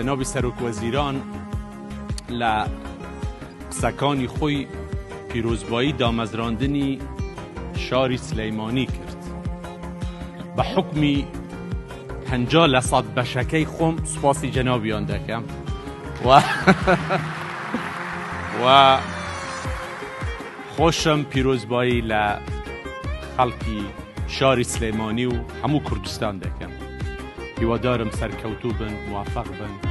جناب سەرۆک وەزیران لە قسەکانی خۆی پیرۆزبایی دامەزراندنی شاری سلەیمانی کرد. بە حکمی 50% بەشەکەی خۆم سوپاسی جەنابیان دەکەم و خۆشم پیرۆزبایی لە خەڵکی شاری سلەیمانی و هەموو کوردستان دەکەم. هیوادارم سەرکەوتوو بن، موافق بن